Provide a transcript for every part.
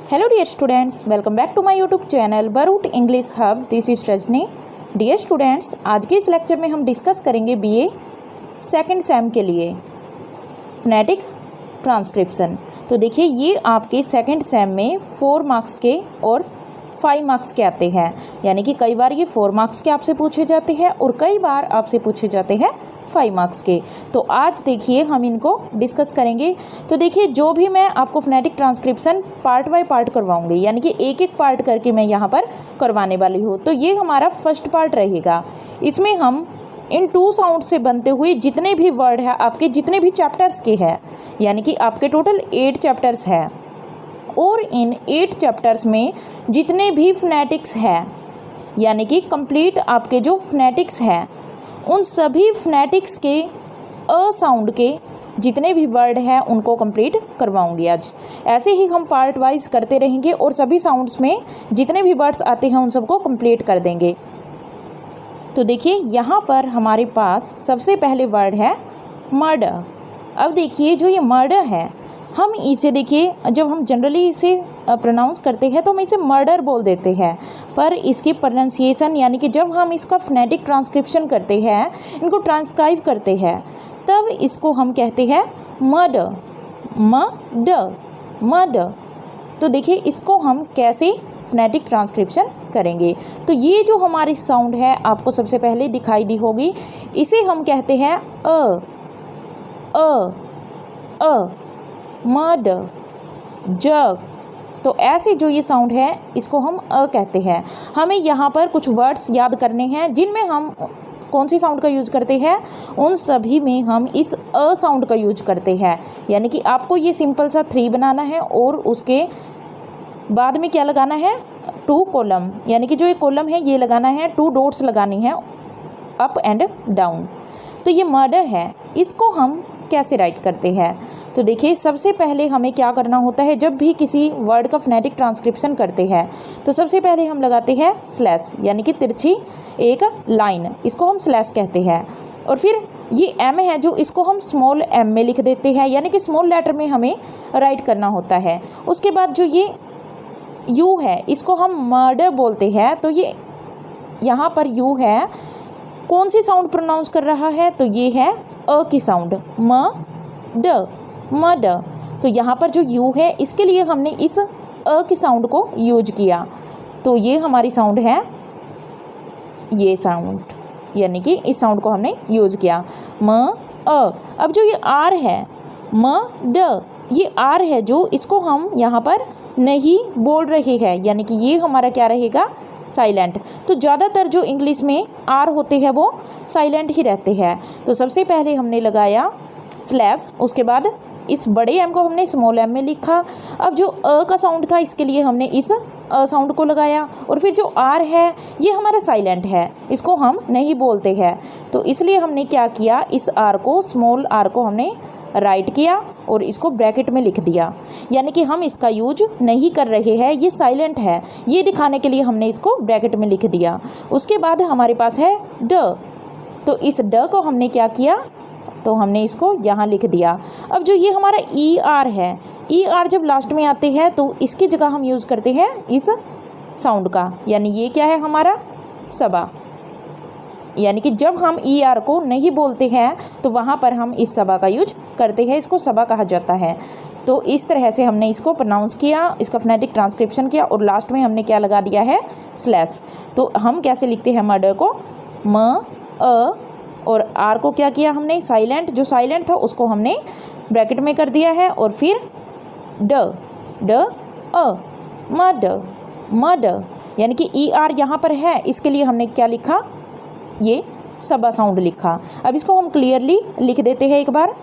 Hello dear students, welcome back to my YouTube channel बरूट English hub. This is Rajni. Dear students, आज के इस lecture में हम डिस्कस करेंगे बीए सेकंड सेम के लिए फोनेटिक ट्रांसक्रिप्शन। तो देखिए, ये आपके सेकंड सेम में 4 मार्क्स के और 5 मार्क्स के आते हैं, यानी कि कई बार ये 4 मार्क्स के आपसे पूछे जाते हैं और कई बार आपसे पूछे जाते हैं 5 मार्क्स के। तो आज देखिए हम इनको डिस्कस करेंगे। तो देखिए, जो भी मैं आपको phonetic transcription part by part करवाऊंगी, यानी कि एक एक पार्ट करके मैं यहाँ पर करवाने वाली हूँ। तो ये हमारा फर्स्ट पार्ट रहेगा। इसमें हम इन 2 साउंड से बनते हुए जितने भी वर्ड है आपके, जितने भी चैप्टर्स के हैं, यानी कि आपके टोटल 8 चैप्टर्स हैं, और इन 8 चैप्टर्स में जितने भी फोनेटिक्स हैं, यानी कि कंप्लीट आपके जो फोनेटिक्स हैं, उन सभी फोनेटिक्स के अ साउंड के जितने भी वर्ड हैं उनको कंप्लीट करवाऊंगी आज। ऐसे ही हम पार्ट वाइज करते रहेंगे और सभी साउंड्स में जितने भी वर्ड्स आते हैं उन सबको कंप्लीट कर देंगे। तो देखिए, यहाँ पर हमारे पास सबसे पहले वर्ड है मर्डर। अब देखिए, जो ये मर्डर है, हम इसे देखिए, जब हम जनरली इसे प्रोनाउंस करते हैं तो हम इसे मर्डर बोल देते हैं, पर इसकी प्रोनाउंसिएशन, यानी कि जब हम इसका फोनेटिक ट्रांसक्रिप्शन करते हैं, इनको ट्रांसक्राइब करते हैं, तब इसको हम कहते हैं मर्डर, मर्डर। तो देखिए, इसको हम कैसे फोनेटिक ट्रांसक्रिप्शन करेंगे। तो ये जो हमारी साउंड है आपको सबसे पहले दिखाई दी होगी, इसे हम कहते हैं मर्डर, जग। तो ऐसे जो ये साउंड है इसको हम कहते हैं। हमें यहाँ पर कुछ वर्ड्स याद करने हैं जिनमें हम कौन सी साउंड का यूज करते हैं, उन सभी में हम इस साउंड का यूज करते हैं। यानी कि आपको ये सिंपल सा 3 बनाना है और उसके बाद में क्या लगाना है, 2 कॉलम, यानी कि जो ये कॉलम है ये लगाना है, 2 डॉट्स लगानी है अप एंड डाउन। तो ये मर्डर है, इसको हम कैसे राइट करते हैं। तो देखिए, सबसे पहले हमें क्या करना होता है, जब भी किसी वर्ड का फोनेटिक ट्रांसक्रिप्शन करते हैं तो सबसे पहले हम लगाते हैं स्लैश, यानी कि तिरछी एक लाइन, इसको हम स्लैश कहते हैं। और फिर ये एम है जो इसको हम स्मॉल एम में लिख देते हैं, यानी कि स्मॉल लेटर में हमें राइट करना होता है। उसके बाद जो ये यू है इसको हम मर्डर बोलते हैं। तो ये यहाँ पर यू है, कौन सी साउंड प्रोनाउंस कर रहा है, तो ये है अ की साउंड, मर्डर। तो यहाँ पर जो यू है इसके लिए हमने इस अ की साउंड को यूज किया। तो ये हमारी साउंड है, ये साउंड, यानी कि इस साउंड को हमने यूज किया, अब जो ये आर है, ये आर है जो इसको हम यहाँ पर नहीं बोल रहे हैं, यानी कि ये हमारा क्या रहेगा, साइलेंट। तो ज़्यादातर जो इंग्लिश में आर होते हैं वो साइलेंट ही रहते हैं। तो सबसे पहले हमने लगाया स्लैश, उसके बाद इस बड़े एम को हमने स्मॉल एम में लिखा। अब जो अ का साउंड था इसके लिए हमने इस अ साउंड को लगाया, और फिर जो आर है ये हमारा साइलेंट है, इसको हम नहीं बोलते हैं। तो इसलिए हमने क्या किया, इस आर को, स्मॉल आर को हमने राइट किया और इसको ब्रैकेट में लिख दिया, यानी कि हम इसका यूज नहीं कर रहे हैं, ये साइलेंट है, ये दिखाने के लिए हमने इसको ब्रैकेट में लिख दिया। उसके बाद हमारे पास है ड। तो इस ड को हमने क्या किया, तो हमने इसको यहाँ लिख दिया। अब जो ये हमारा ई आर है, ई आर जब लास्ट में आते हैं तो इसकी जगह हम यूज़ करते हैं इस साउंड का, यानी ये क्या है हमारा, सबा। यानी कि जब हम ई आर को नहीं बोलते हैं तो वहाँ पर हम इस सबा का यूज करते हैं, इसको सबा कहा जाता है। तो इस तरह से हमने इसको प्रोनाउंस किया, इसका फोनेटिक ट्रांसक्रिप्शन किया, और लास्ट में हमने क्या लगा दिया है, स्लैश। तो हम कैसे लिखते हैं मर्डर को, और आर को क्या किया हमने, साइलेंट, जो साइलेंट था उसको हमने ब्रैकेट में कर दिया है, और फिर मर्डर, यानी कि ई आर यहाँ पर है, इसके लिए हमने क्या लिखा, ये सबा साउंड लिखा। अब इसको हम क्लियरली लिख देते हैं एक बार।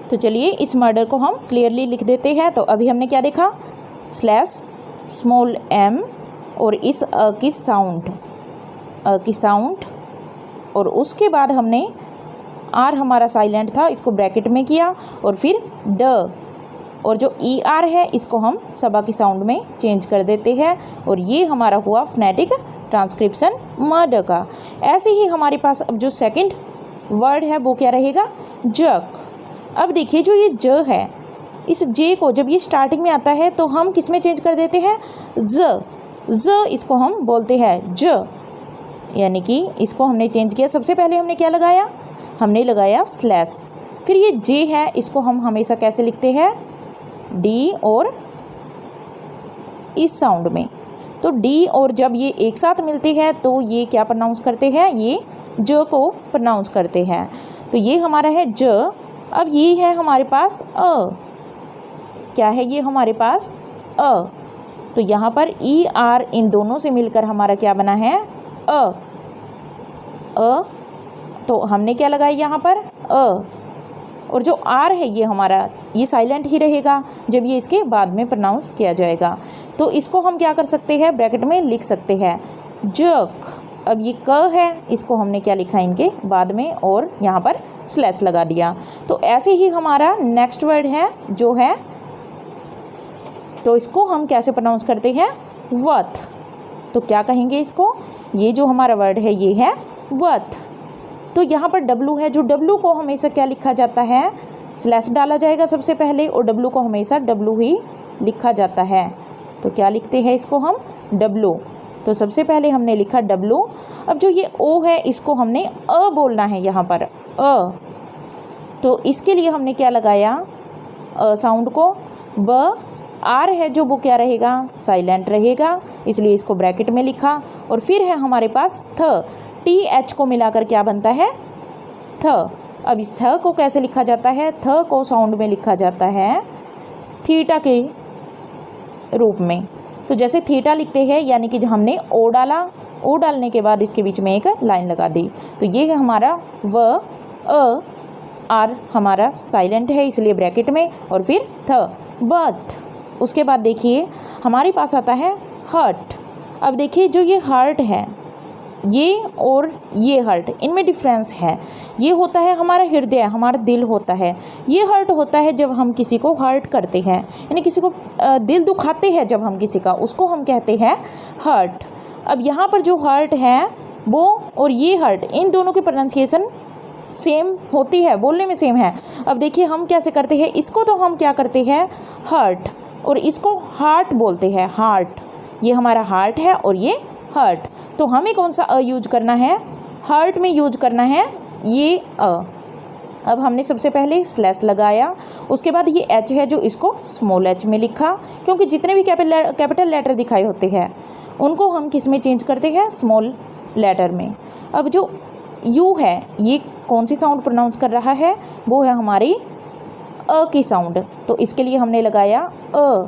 तो चलिए, इस मर्डर को हम क्लियरली लिख देते हैं। तो अभी हमने क्या देखा, स्लैश, स्मॉल एम, और इस अ की साउंड, और उसके बाद हमने आर हमारा साइलेंट था, इसको ब्रैकेट में किया, और फिर ड, और जो ई आर है इसको हम सबा की साउंड में चेंज कर देते हैं, और ये हमारा हुआ फोनेटिक ट्रांसक्रिप्शन मर्डर का। ऐसे ही हमारे पास अब जो सेकंड वर्ड है वो क्या रहेगा, जग। अब देखिए, जो ये ज है इस जे को जब ये स्टार्टिंग में आता है तो हम किस में चेंज कर देते हैं, ज इसको हम बोलते हैं ज, यानी कि इसको हमने चेंज किया। सबसे पहले हमने क्या लगाया, हमने लगाया स्लैश। फिर ये जे है, इसको हम हमेशा कैसे लिखते हैं, डी और इस साउंड में। तो डी और जब ये एक साथ मिलते हैं तो ये क्या प्रोनाउंस करते हैं, ये ज को प्रोनाउंस करते हैं। तो ये हमारा है ज। अब ये है हमारे पास अ, क्या है ये हमारे पास अ। तो यहाँ पर ई आर इन दोनों से मिलकर हमारा क्या बना है, अ। तो हमने क्या लगाया यहाँ पर, अ। और जो आर है ये हमारा, ये साइलेंट ही रहेगा जब ये इसके बाद में प्रोनाउंस किया जाएगा। तो इसको हम क्या कर सकते हैं, ब्रैकेट में लिख सकते हैं जक। अब ये क है, इसको हमने क्या लिखा इनके बाद में और यहाँ पर स्लैश लगा दिया। तो ऐसे ही हमारा नेक्स्ट वर्ड है जो है, तो इसको हम कैसे प्रोनाउंस करते हैं, वथ। तो क्या कहेंगे इसको, ये जो हमारा वर्ड है ये है वथ। तो यहाँ पर डब्लू है, जो डब्लू को हमेशा क्या लिखा जाता है, स्लैश डाला जाएगा सबसे पहले और डब्लू को हमेशा डब्लू ही लिखा जाता है। तो क्या लिखते हैं इसको हम, डब्लू। तो सबसे पहले हमने लिखा डब्लू। अब जो ये ओ है इसको हमने अ बोलना है यहाँ पर, अ। तो इसके लिए हमने क्या लगाया, अ साउंड को। ब आर है जो वो क्या रहेगा, साइलेंट रहेगा, इसलिए इसको ब्रैकेट में लिखा। और फिर है हमारे पास थ, टी एच को मिलाकर क्या बनता है, थ। अब इस थ को कैसे लिखा जाता है, थ को साउंड में लिखा जाता है थीटा के रूप में। तो जैसे थीटा लिखते हैं, यानी कि जो हमने ओ डाला, ओ डालने के बाद इसके बीच में एक लाइन लगा दी। तो ये है हमारा व, अ, आर हमारा साइलेंट है इसलिए ब्रैकेट में, और फिर थ, बथ। उसके बाद देखिए हमारे पास आता है हर्ट। अब देखिए जो ये हर्ट है, ये और ये हर्ट, इनमें डिफरेंस है। ये होता है हमारा हृदय, हमारा दिल होता है। ये हर्ट होता है जब हम किसी को हर्ट करते हैं, यानी किसी को दिल दुखाते हैं जब हम किसी का, उसको हम कहते हैं हर्ट। अब यहाँ पर जो हर्ट है वो और ये हर्ट, इन दोनों की प्रोनाउंसिएशन सेम होती है, बोलने में सेम है। अब देखिए हम कैसे करते हैं, इसको तो हम क्या करते हैं हर्ट, और इसको हार्ट बोलते हैं, हार्ट। ये हमारा हार्ट है और ये हर्ट। तो हमें कौन सा अ यूज करना है, हर्ट में यूज करना है ये अ। अब हमने सबसे पहले स्लैश लगाया, उसके बाद ये एच है जो इसको स्मॉल एच में लिखा, क्योंकि जितने भी कैपिटल लेटर दिखाए होते हैं उनको हम किस में चेंज करते हैं, स्मॉल लेटर में। अब जो यू है ये कौन सी साउंड प्रोनाउंस कर रहा है, वो है हमारी अ की साउंड। तो इसके लिए हमने लगाया अ,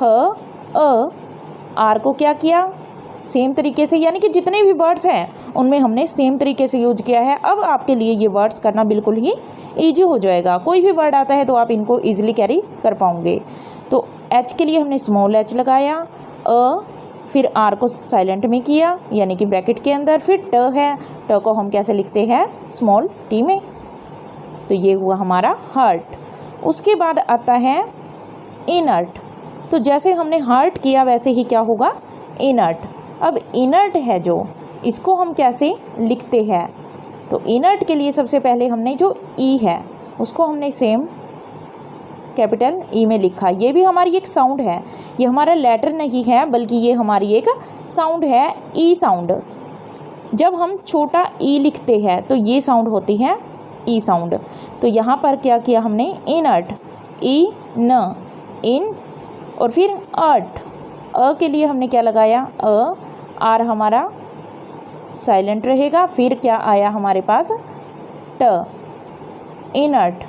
ह, अ। आर को क्या किया, सेम तरीके से, यानी कि जितने भी वर्ड्स हैं उनमें हमने सेम तरीके से यूज किया है। अब आपके लिए ये वर्ड्स करना बिल्कुल ही ईजी हो जाएगा। कोई भी वर्ड आता है तो आप इनको ईजिली कैरी कर पाओगे। तो एच के लिए हमने स्मॉल एच लगाया, अ, फिर आर को साइलेंट में किया यानी कि ब्रैकेट के अंदर, फिर ट है, ट को हम कैसे लिखते हैं, स्मॉल टी में। तो ये हुआ हमारा हर्ट। उसके बाद आता है इनर्ट। तो जैसे हमने हर्ट किया वैसे ही क्या होगा, इनर्ट। अब इनर्ट है जो, इसको हम कैसे लिखते हैं, तो इनर्ट के लिए सबसे पहले हमने जो ई है उसको हमने सेम कैपिटल ई में लिखा। ये भी हमारी एक साउंड है, ये हमारा लेटर नहीं है बल्कि ये हमारी एक साउंड है, ई साउंड। जब हम छोटा ई लिखते हैं तो ये साउंड होती है ई साउंड। तो यहाँ पर क्या किया हमने, इनर्ट, ई न, इन, और फिर अर्ट। अ के लिए हमने क्या लगाया, अ, आर हमारा साइलेंट रहेगा, फिर क्या आया हमारे पास, ट, इनर्ट।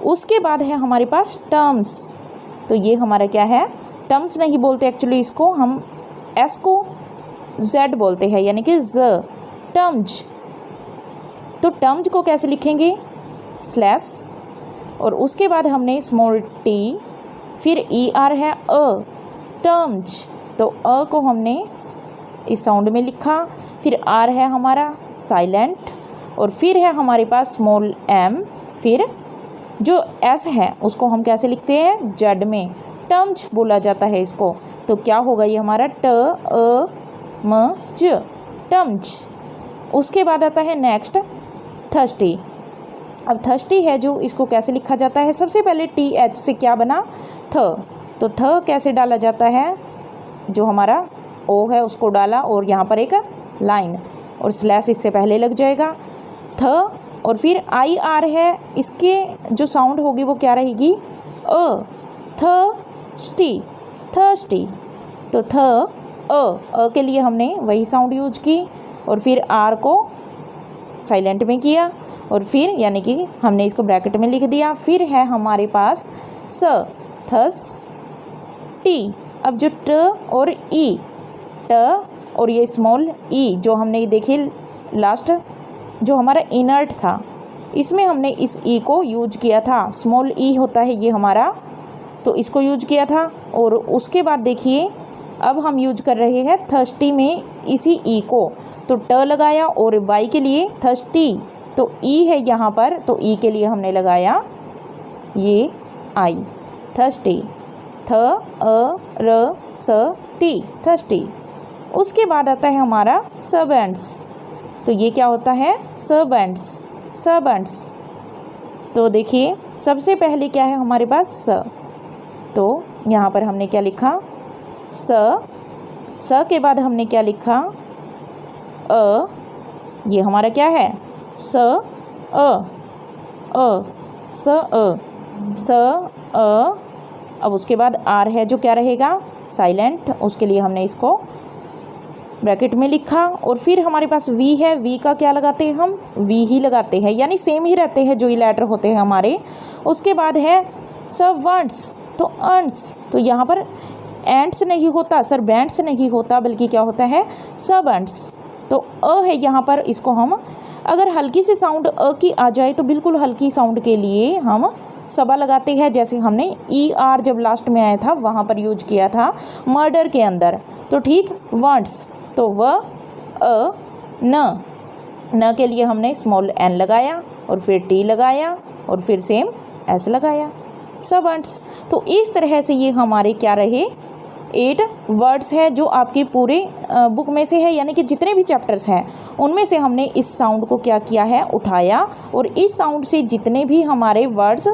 उसके बाद है हमारे पास टर्म्स। तो ये हमारा क्या है, टर्म्स नहीं बोलते एक्चुअली, इसको हम एस को जेड बोलते हैं यानी कि ज, टर्म्स। तो टर्म्स को कैसे लिखेंगे, स्लैश, और उसके बाद हमने स्मॉल टी, फिर ई आर है अ, टर्म्स। तो अ को हमने इस साउंड में लिखा, फिर आर है हमारा साइलेंट, और फिर है हमारे पास स्मॉल एम, फिर जो एस है उसको हम कैसे लिखते हैं, जेड में, टर्म्स बोला जाता है इसको। तो क्या होगा ये हमारा ट, अ, म, ज, टर्म्स। उसके बाद आता है नेक्स्ट थर्स्टी। अब थर्स्टी है जो, इसको कैसे लिखा जाता है? सबसे पहले TH से क्या बना? थ। तो थ कैसे डाला जाता है? जो हमारा ओ है उसको डाला और यहाँ पर एक लाइन और स्लैश इससे पहले लग जाएगा थ, और फिर IR है, इसके जो साउंड होगी वो क्या रहेगी? अ। Thirsty, thirsty. तो थ अ के लिए हमने वही साउंड यूज की और फिर R को साइलेंट में किया और फिर यानी कि हमने इसको ब्रैकेट में लिख दिया। फिर है हमारे पास स, थस टी। अब जो ट और ई, ट और ये स्मॉल ई जो हमने देखिए लास्ट जो हमारा इनर्ट था, इसमें हमने इस ई को यूज किया था। स्मॉल ई होता है ये हमारा, तो इसको यूज किया था। और उसके बाद देखिए अब हम यूज कर रहे हैं थर्स्टी में इसी ई को, तो ट लगाया और वाई के लिए थर्स्टी, तो ई है यहाँ पर, तो ई के लिए हमने लगाया ये आई, थर्स्टी। थ अ र स टी, थर्स्टी। उसके बाद आता है हमारा सर्वेंट्स, तो ये क्या होता है? Servants, servants. तो देखिए सबसे पहले क्या है हमारे पास? स, तो यहाँ पर हमने क्या लिखा? स के बाद हमने क्या लिखा? अ, ये हमारा क्या है? स अ, स अ। अब उसके बाद आर है जो क्या रहेगा? साइलेंट, उसके लिए हमने इसको ब्रैकेट में लिखा। और फिर हमारे पास वी है, वी का क्या लगाते हैं हम? वी ही लगाते हैं, यानी सेम ही रहते हैं जो ये लेटर होते हैं हमारे। उसके बाद है सर्वेंट्स, तो अंट्स, तो यहाँ पर एंट्स नहीं होता, सर्वेंट्स नहीं होता, बल्कि क्या होता है? सर्वेंट्स। तो अ है यहाँ पर, इसको हम अगर हल्की सी साउंड अ की आ जाए तो बिल्कुल हल्की साउंड के लिए हम सबा लगाते हैं, जैसे हमने ER जब लास्ट में आया था वहाँ पर यूज किया था मर्डर के अंदर। तो ठीक, वांट्स, तो व अ न के लिए हमने स्मॉल n लगाया और फिर T लगाया और फिर सेम S लगाया, सर्वेंट्स। तो इस तरह से ये हमारे क्या रहे? 8 वर्ड्स है जो आपके पूरे बुक में से है, यानी कि जितने भी चैप्टर्स हैं उनमें से हमने इस साउंड को क्या किया है? उठाया, और इस साउंड से जितने भी हमारे वर्ड्स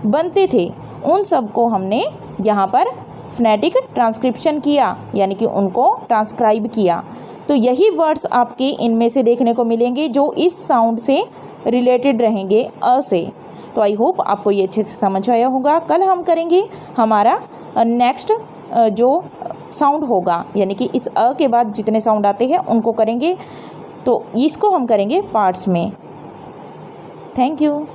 बनते थे उन सब को हमने यहाँ पर फोनेटिक ट्रांसक्रिप्शन किया, यानी कि उनको ट्रांसक्राइब किया। तो यही वर्ड्स आपके इनमें से देखने को मिलेंगे जो इस साउंड से रिलेटेड रहेंगे, अ से। तो आई होप आपको ये अच्छे से समझ आया होगा। कल हम करेंगे हमारा नेक्स्ट जो साउंड होगा, यानी कि इस अ के बाद जितने साउंड आते हैं उनको करेंगे, तो इसको हम करेंगे पार्ट्स में। Thank you.